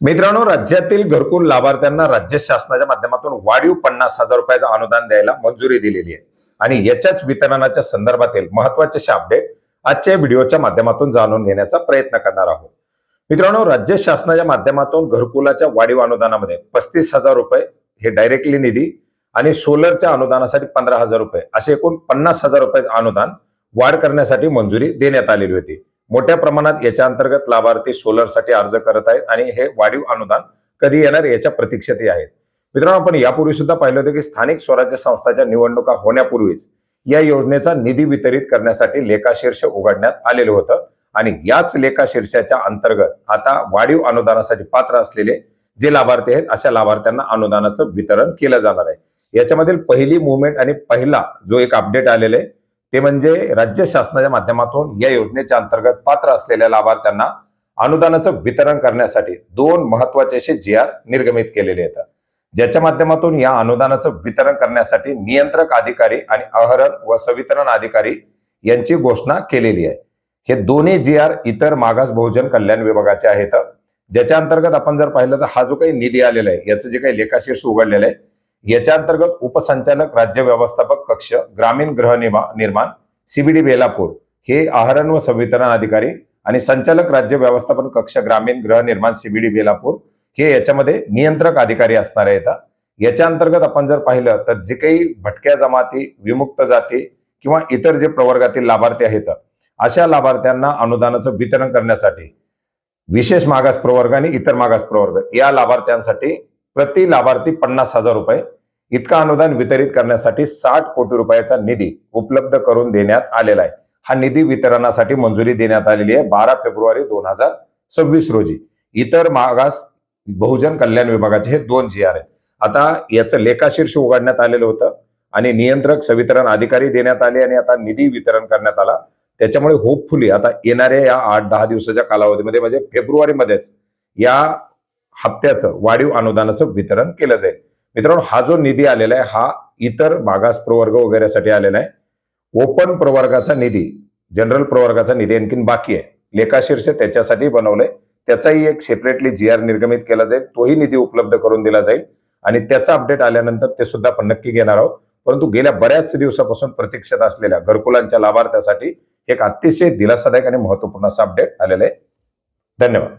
मित्रांनो, राज्यातील घरकुल लाभार्थ्यांना राज्य शासनाच्या माध्यमातून वाढीव 50,000 रुपयाचं अनुदान द्यायला मंजुरी दिलेली आहे आणि याच्याच वितरणाच्या संदर्भातील महत्त्वाचे असे अपडेट आजच्या व्हिडिओच्या माध्यमातून जाणून घेण्याचा प्रयत्न करणार आहोत. मित्रांनो, राज्य शासनाच्या माध्यमातून घरकुलाच्या वाढीव अनुदानामध्ये 35,000 रुपये हे डायरेक्टली निधी आणि सोलरच्या अनुदानासाठी 15,000 रुपये असे एकूण 50,000 रुपये अनुदान वाढ करण्यासाठी मंजुरी देण्यात आलेली होती. मोठ्या प्रमाणात याच्या अंतर्गत लाभार्थी सोलरसाठी अर्ज करत आहेत आणि हे वाढीव अनुदान कधी येणार याच्या प्रतीक्षेतही आहेत. मित्रांनो, आपण यापूर्वी सुद्धा पाहिलं होतं की स्थानिक स्वराज्य संस्थांच्या निवडणुका होण्यापूर्वीच या योजनेचा निधी वितरित करण्यासाठी लेखाशीर्ष उघडण्यात आलेलं होतं आणि याच लेखाशीर्षाच्या अंतर्गत आता वाढीव अनुदानासाठी पात्र असलेले जे लाभार्थी आहेत अशा लाभार्थ्यांना अनुदानाचं वितरण केलं जाणार आहे. याच्यामधील पहिली मुवमेंट आणि पहिला जो एक अपडेट आलेला आहे ते म्हणजे राज्य शासनाच्या माध्यमातून या योजनेच्या अंतर्गत पात्र असलेल्या लाभार्थ्यांना अनुदानाचं वितरण करण्यासाठी 2 महत्वाचे असे GR निर्गमित केलेले आहेत, ज्याच्या माध्यमातून या अनुदानाचं वितरण करण्यासाठी नियंत्रक अधिकारी आणि अहरण व संवितरण अधिकारी यांची घोषणा केलेली आहे. हे दोन्ही GR इतर मागास बहुजन कल्याण विभागाचे आहेत, ज्याच्या अंतर्गत आपण जर पाहिलं तर हा जो काही निधी आलेला आहे याचं जे काही लेखाशीर्ष उघडलेलं आहे याच्या अंतर्गत उपसंचालक राज्य व्यवस्थापक कक्ष ग्रामीण गृहनिर्माण CBD बेलापूर हे आहरण व संवितरण अधिकारी आणि संचालक राज्य व्यवस्थापन कक्ष ग्रामीण गृहनिर्माण CBD बेलापूर हे याच्यामध्ये नियंत्रक अधिकारी असणार आहेत. याच्या अंतर्गत आपण जर पाहिलं तर जे काही भटक्या जमाती, विमुक्त जाती किंवा इतर जे प्रवर्गातील लाभार्थी आहेत अशा लाभार्थ्यांना अनुदानाचं वितरण करण्यासाठी विशेष मागास प्रवर्ग आणि इतर मागास प्रवर्ग या लाभार्थ्यांसाठी प्रति लाभार्थी 50,000 रुपये इतका अनुदान वितरित करण्यासाठी 60 कोटी रुपयाचा निधी उपलब्ध करून देण्यात आलेला आहे. हा निधी वितरणासाठी मंजुरी देण्यात आलेली आहे 12 फेब्रुवारी 2026 रोजी. इतर मागास बहुजन कल्याण विभागाचे हे 2 GR आहेत. आता याचं लेखाशीर्ष उघडण्यात आलेलं होतं आणि नियंत्रक संवितरण अधिकारी देण्यात आले आणि आता निधी वितरण करण्यात आला. त्याच्यामुळे होपफुली आता येणाऱ्या या 8-10 दिवसाच्या कालावधीमध्ये म्हणजे फेब्रुवारीमध्येच या हप्त्याचं वाढीव अनुदानाचं वितरण केलं जाईल. मित्रांनो, हा जो निधी आलेला आहे हा इतर मागास प्रवर्ग वगैरेसाठी आलेला आहे. ओपन प्रवर्गाचा निधी, जनरल प्रवर्गाचा निधी आणखीन बाकी आहे. लेखाशीर्ष त्याच्यासाठी बनवलंय, त्याचाही एक सेपरेटली GR निर्गमित केला जाईल, तोही निधी उपलब्ध करून दिला जाईल आणि त्याचा अपडेट आल्यानंतर ते सुद्धा आपण नक्की घेणार आहोत. परंतु गेल्या बऱ्याच दिवसापासून प्रतीक्षेत असलेल्या घरकुलांच्या लाभार्थ्यासाठी एक अतिशय दिलासादायक आणि महत्वपूर्ण असा अपडेट आलेला आहे. धन्यवाद.